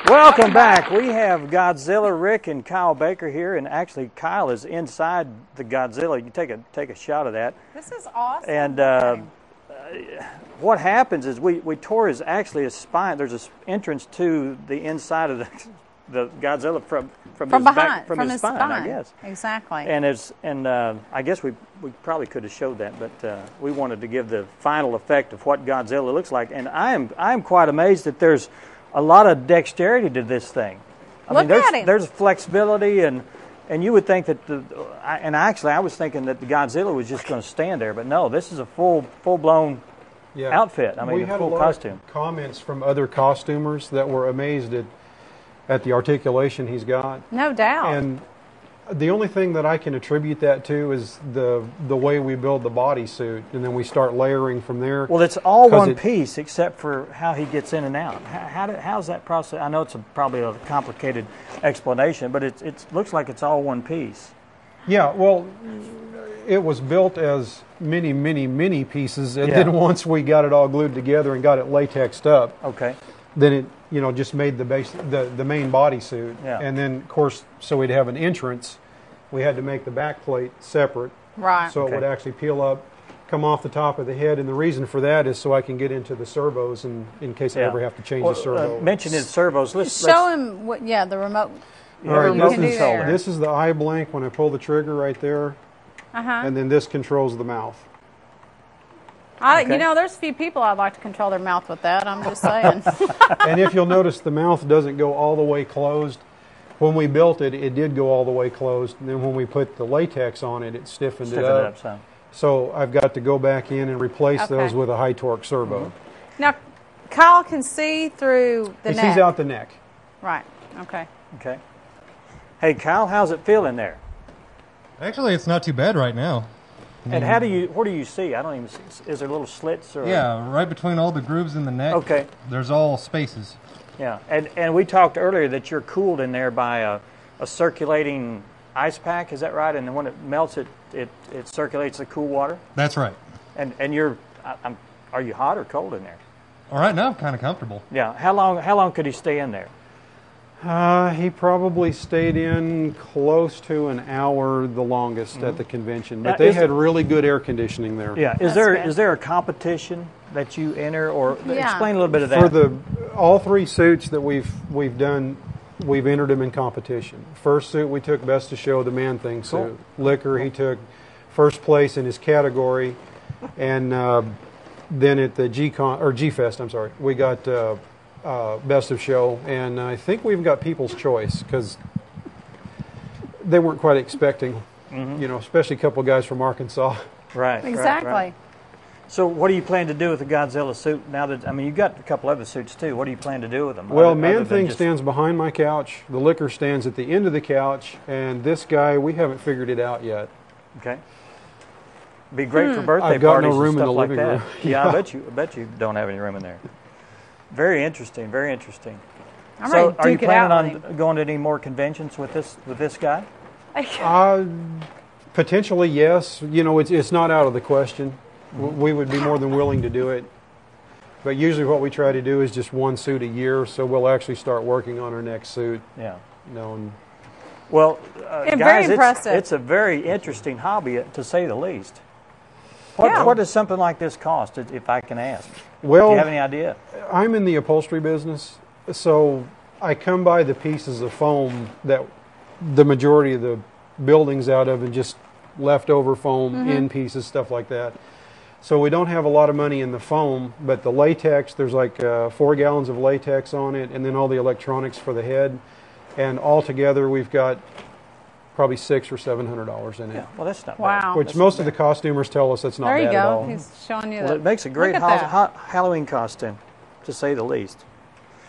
Welcome back. We have Godzilla, Rick, and Kyle Baker here, and actually Kyle is inside the Godzilla. You can take a shot of that. This is awesome. And what happens is we tore his spine. There's an entrance to the inside of the Godzilla from his behind, back, from his spine, I guess. Exactly. And I guess we probably could have showed that, but we wanted to give the final effect of what Godzilla looks like. And I'm quite amazed that there's a lot of dexterity to this thing. Look at him. There's flexibility, and you would think that I was thinking that the Godzilla was just going to stand there, but no, this is a full-blown outfit. I mean, we a had full a lot costume. Of comments from other costumers that were amazed at the articulation he's got. No doubt. And the only thing that I can attribute that to is the way we build the bodysuit, and then we start layering from there. Well, it's all one piece except for how he gets in and out. How's that process? I know it's probably a complicated explanation, but it looks like it's all one piece. Yeah, well, it was built as many pieces, and then once we got it all glued together and got it latexed up, then it just made the main bodysuit. Yeah. And then, of course, so we'd have an entrance, we had to make the back plate separate. Right. So it would actually peel up, come off the top of the head, and the reason for that is so I can get into the servos in case I ever have to change the servo. Mention his servos. Let's show him the remote. All right, you can do there. This is the eye blank when I pull the trigger right there, and then this controls the mouth. There's a few people I'd like to control their mouth with that. I'm just saying. And if you'll notice, the mouth doesn't go all the way closed. When we built it, it did go all the way closed. And then when we put the latex on it, it stiffened it up. So I've got to go back in and replace those with a high torque servo. Mm-hmm. Now, Kyle can see through the neck. He sees out the neck. Right. Okay. Okay. Hey, Kyle, how's it feel in there? Actually, it's not too bad right now. And where do you see? I don't even see. Is there little slits? Or? Yeah, right between all the grooves in the neck. Okay. There's all spaces. Yeah, and we talked earlier that you're cooled in there by a circulating ice pack. Is that right? And then when it melts, it circulates the cool water. That's right. And are you hot or cold in there? All right, now I'm kind of comfortable. Yeah. How long could he stay in there? He probably stayed in close to an hour, the longest at the convention. But they had really good air conditioning there. Yeah. Is there a competition that you enter, or explain a little bit of that? For all three suits that we've done, we've entered them in competition. First suit we took Best of Show, the Man-Thing suit. Liquor, he took first place in his category, and then at the G-Fest, we got Best of Show, and I think we've got People's Choice because they weren't quite expecting, especially a couple of guys from Arkansas. Right. Exactly. Right. So what do you plan to do with the Godzilla suit now that, you've got a couple other suits too. What do you plan to do with them? Well, Man-Thing stands behind my couch. The Liquor stands at the end of the couch, and this guy, we haven't figured it out yet. Okay. Be great for birthday I've got parties no room and in the stuff like living that. room. Yeah, I bet you don't have any room in there. Very interesting. Very interesting. I'm so, ready to are you duke it planning out on going to any more conventions with this guy? Potentially, yes. It's not out of the question. We would be more than willing to do it. But usually what we try to do is just one suit a year, so we'll actually start working on our next suit. Yeah. Well, guys, very impressive. It's a very interesting hobby, to say the least. What does something like this cost, if I can ask? Well, do you have any idea? I'm in the upholstery business, so I come by the pieces of foam that the majority of the building's out of, and just leftover foam, end pieces, stuff like that. So we don't have a lot of money in the foam, but the latex, there's like 4 gallons of latex on it, and then all the electronics for the head. And altogether, we've got probably $600 or $700 in it. Yeah, well, that's not bad. Which most of the costumers tell us that's not bad at all. There you go. He's showing you that. It makes a great Halloween costume, to say the least.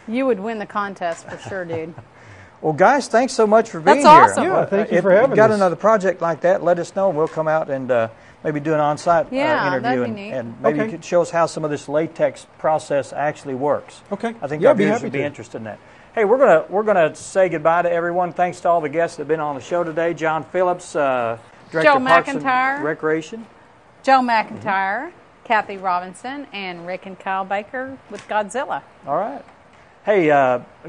You would win the contest for sure, dude. Well, guys, thanks so much for being here. That's awesome. Yeah, thank you for having us. If you've got another project like that, let us know, and we'll come out and maybe do an on-site interview, that'd be neat. and maybe you could show us how some of this latex process actually works. Okay. I think our viewers would be interested in that. Hey, we're gonna say goodbye to everyone. Thanks to all the guests that have been on the show today. John Phillips, Director of Parks and Recreation. Joe McIntyre, Kathy Robinson, and Rick and Kyle Baker with Godzilla. All right. Hey,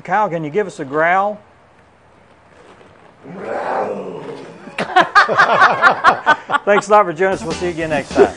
Kyle, can you give us a growl? Thanks a lot for joining us. We'll see you again next time.